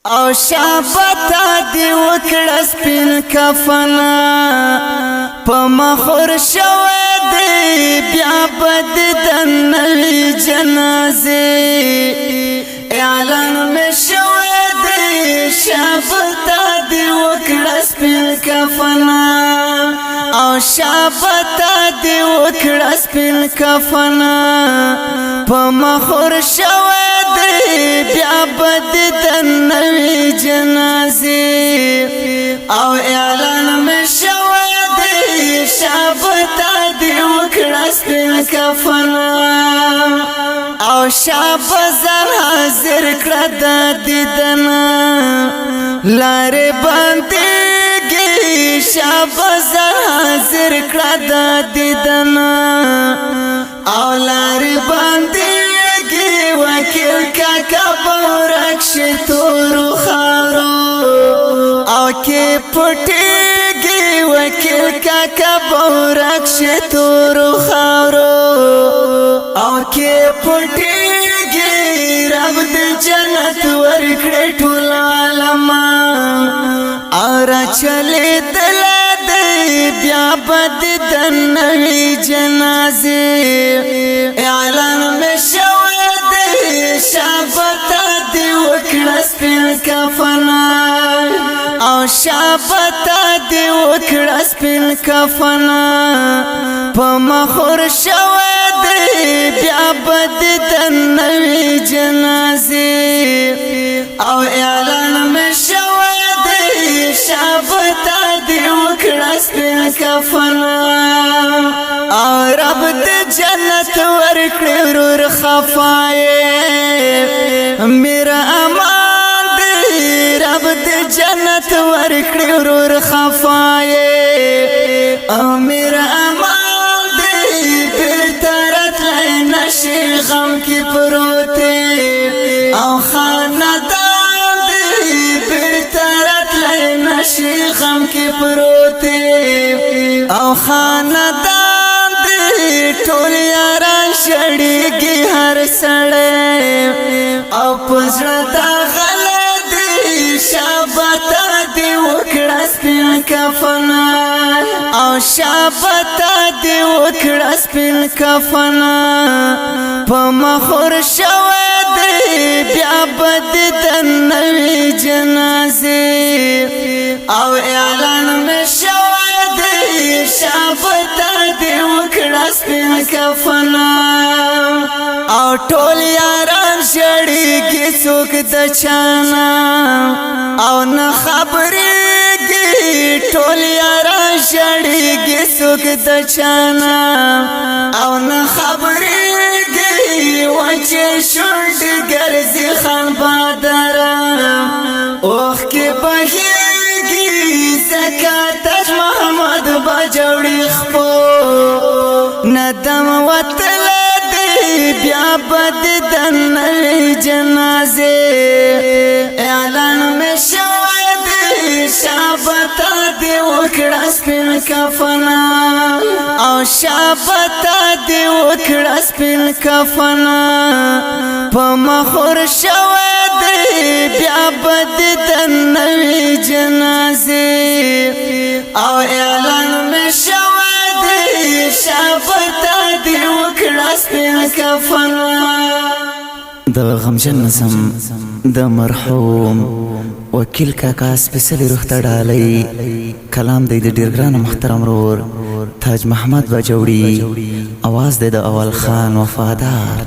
او شابتا دی وکړه سپین کفنا په مخور شوه دی بیا بد د نوی جنازه اعلان می شوه دی شابتا دی وکړه سپین کفنا او شابتا دی وکړه سپین کفنا په مخور شوه دی بیا بد د نوی جنازه او اعلان می شوه دی شابتا دی وکړه سپین کفنا او شابزر حاضر کړه د دیدنا لارې باندې شابزر حاضر کړه د دیدنا او لارې باندې وکیل کا بورکش تورو خارو او کې پټيږي وکیل کا بورکش تورو خارو او کې پټيږي رب د جنت ورکړې ټول عالم اور چلے دل دې بیا بد د نوی جنازه اعلان می شوه شابتا دی وکړه سپین کفنا او شابتا دی وکړه سپین کفنا په مخور شوه دی بیا بد د نوی جنازه او اعلان می شوه دی شابتا دی وکړه سپین کفنا او رب د جنت ورکړي ورور خفایه میرا امان دی رب د جنت ورکړي ورور خفایه او میرا امان دی بیرترت لای نشي غم کی پروته او خاندان دی بیرترت لای نشي غم کی پروته او خاندان دی ټول یاران شړېږي هر سړی او پزړه دا غلدي شابتا دی وکړه سپین کفنا او شابتا دی وکړه سپین کفنا په مخور شوه دی بیا بد د نوی جنازه او اعلان می شوه دی شابتا دی وکړه سپین کفنا او ټول یاران شړېږي څوک د چانا او نه خبرېږي ټول یاران شړېږي څوک د چانا او نه خبرېږي وچې شونډې ګرځي خان بادرم اوښکې بهېږي ځکه تاج محمد بجوړي خپو ندم وتلی بیا بد د نوی جنازه اعلان می شوه دی شابتا دی وکړه سپین کفنا او شابتا دی وکړه سپین کفنا په مخور شوه دی بیا بد د نوی جنازه او اعلان می شوه دی شابتا دی وکړه سپین کفنا د غمجن نظم د مرحوم وکیل کاکا سپیشلی روح ته ډالۍ کلام دی د ډیر ګران محترم رور تاج محمد بجوړي اواز دی د اول خان وفادار